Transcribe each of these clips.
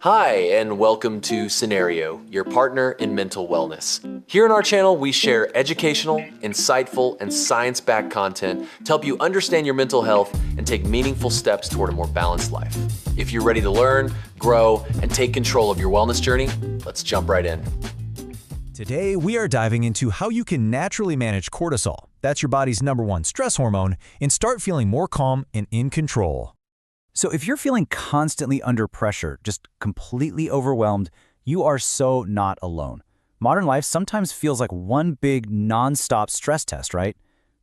Hi, and welcome to Cenario, your partner in mental wellness. Here on our channel, we share educational, insightful, and science-backed content to help you understand your mental health and take meaningful steps toward a more balanced life. If you're ready to learn, grow, and take control of your wellness journey, let's jump right in. Today, we are diving into how you can naturally manage cortisol, that's your body's #1 stress hormone, and start feeling more calm and in control. So if you're feeling constantly under pressure, just completely overwhelmed, you are so not alone. Modern life sometimes feels like one big non-stop stress test, right?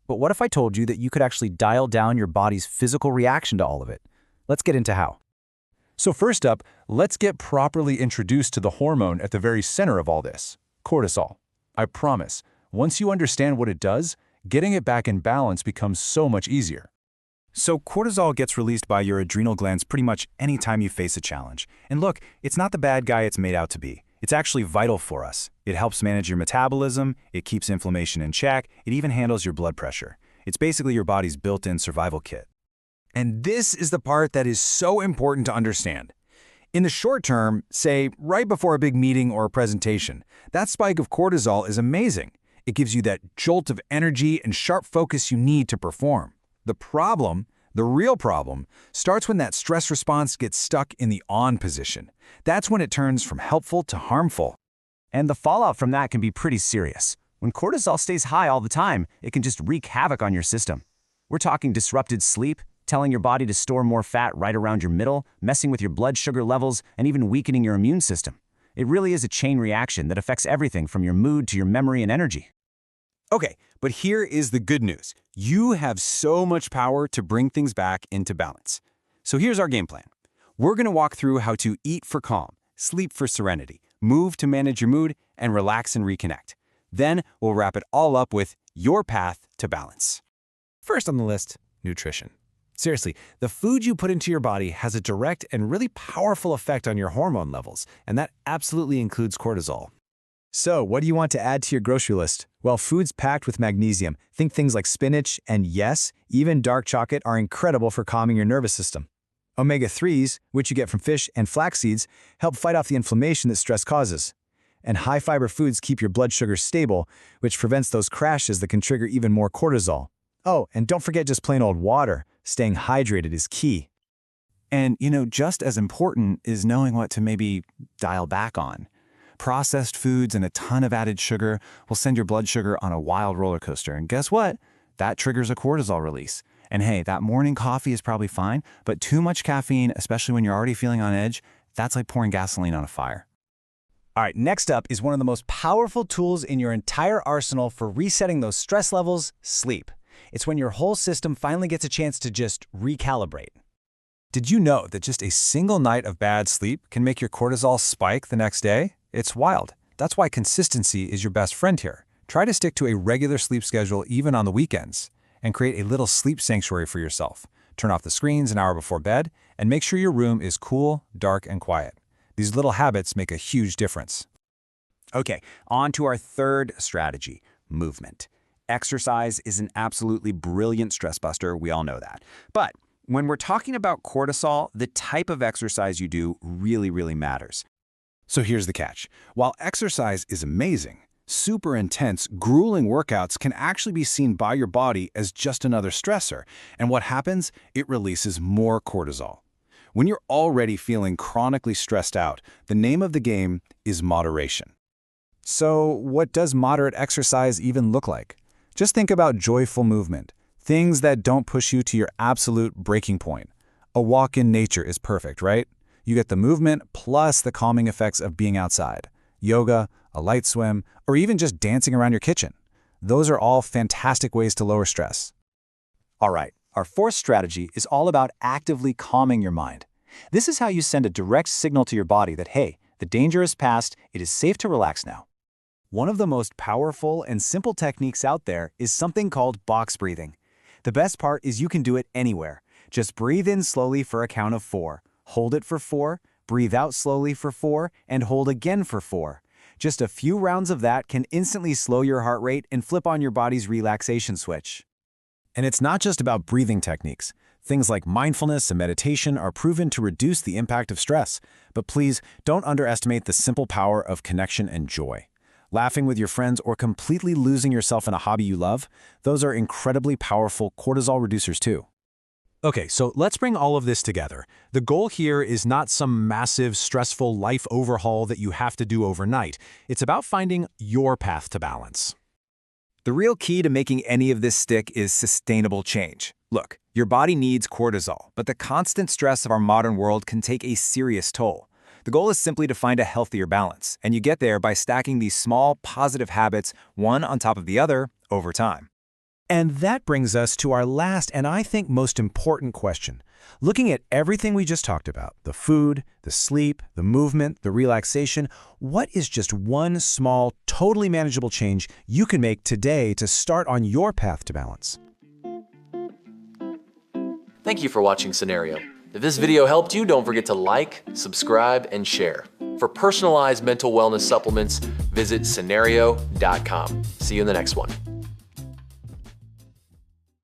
But what if I told you that you could actually dial down your body's physical reaction to all of it? Let's get into how. So first up, let's get properly introduced to the hormone at the very center of all this, cortisol. I promise, once you understand what it does, getting it back in balance becomes so much easier. So cortisol gets released by your adrenal glands pretty much anytime you face a challenge. And look, it's not the bad guy it's made out to be. It's actually vital for us. It helps manage your metabolism, it keeps inflammation in check, it even handles your blood pressure. It's basically your body's built-in survival kit. And this is the part that is so important to understand. In the short term, say right before a big meeting or a presentation, that spike of cortisol is amazing. It gives you that jolt of energy and sharp focus you need to perform. The real problem, starts when that stress response gets stuck in the on position. That's when it turns from helpful to harmful. And the fallout from that can be pretty serious. When cortisol stays high all the time, it can just wreak havoc on your system. We're talking disrupted sleep, telling your body to store more fat right around your middle, messing with your blood sugar levels, and even weakening your immune system. It really is a chain reaction that affects everything from your mood to your memory and energy. Okay, but here is the good news. You have so much power to bring things back into balance. So here's our game plan. We're going to walk through how to eat for calm, sleep for serenity, move to manage your mood, and relax and reconnect. Then we'll wrap it all up with your path to balance. First on the list, nutrition. Seriously, the food you put into your body has a direct and really powerful effect on your hormone levels, and that absolutely includes cortisol. So, what do you want to add to your grocery list? Well, foods packed with magnesium. Think things like spinach, and yes, even dark chocolate are incredible for calming your nervous system. Omega-3s, which you get from fish and flax seeds, help fight off the inflammation that stress causes. And high-fiber foods keep your blood sugar stable, which prevents those crashes that can trigger even more cortisol. Oh, and don't forget just plain old water. Staying hydrated is key. And, just as important is knowing what to maybe dial back on. Processed foods and a ton of added sugar will send your blood sugar on a wild roller coaster. And guess what? That triggers a cortisol release. And hey, that morning coffee is probably fine, but too much caffeine, especially when you're already feeling on edge, that's like pouring gasoline on a fire. All right, next up is one of the most powerful tools in your entire arsenal for resetting those stress levels, sleep. It's when your whole system finally gets a chance to just recalibrate. Did you know that just a single night of bad sleep can make your cortisol spike the next day? It's wild. That's why consistency is your best friend here. Try to stick to a regular sleep schedule even on the weekends, and create a little sleep sanctuary for yourself. Turn off the screens an hour before bed, and make sure your room is cool, dark, and quiet. These little habits make a huge difference. Okay, on to our third strategy, movement. Exercise is an absolutely brilliant stress buster, we all know that. But when we're talking about cortisol, the type of exercise you do really matters. So here's the catch. While exercise is amazing, super intense, grueling workouts can actually be seen by your body as just another stressor. And what happens? It releases more cortisol. When you're already feeling chronically stressed out, the name of the game is moderation. So, what does moderate exercise even look like? Just think about joyful movement, things that don't push you to your absolute breaking point. A walk in nature is perfect, right? You get the movement plus the calming effects of being outside. Yoga, a light swim, or even just dancing around your kitchen. Those are all fantastic ways to lower stress. All right, our fourth strategy is all about actively calming your mind. This is how you send a direct signal to your body that, hey, the danger is past, it is safe to relax now. One of the most powerful and simple techniques out there is something called box breathing. The best part is you can do it anywhere. Just breathe in slowly for a count of 4. Hold it for 4, breathe out slowly for 4, and hold again for 4. Just a few rounds of that can instantly slow your heart rate and flip on your body's relaxation switch. And it's not just about breathing techniques. Things like mindfulness and meditation are proven to reduce the impact of stress, but please don't underestimate the simple power of connection and joy. Laughing with your friends or completely losing yourself in a hobby you love, those are incredibly powerful cortisol reducers too. Okay, so let's bring all of this together. The goal here is not some massive, stressful life overhaul that you have to do overnight. It's about finding your path to balance. The real key to making any of this stick is sustainable change. Look, your body needs cortisol, but the constant stress of our modern world can take a serious toll. The goal is simply to find a healthier balance, and you get there by stacking these small, positive habits, one on top of the other, over time. And that brings us to our last and I think most important question. Looking at everything we just talked about, the food, the sleep, the movement, the relaxation, what is just one small, totally manageable change you can make today to start on your path to balance? Thank you for watching Cenario. If this video helped you, don't forget to like, subscribe, and share. For personalized mental wellness supplements, visit Cenario.com. See you in the next one.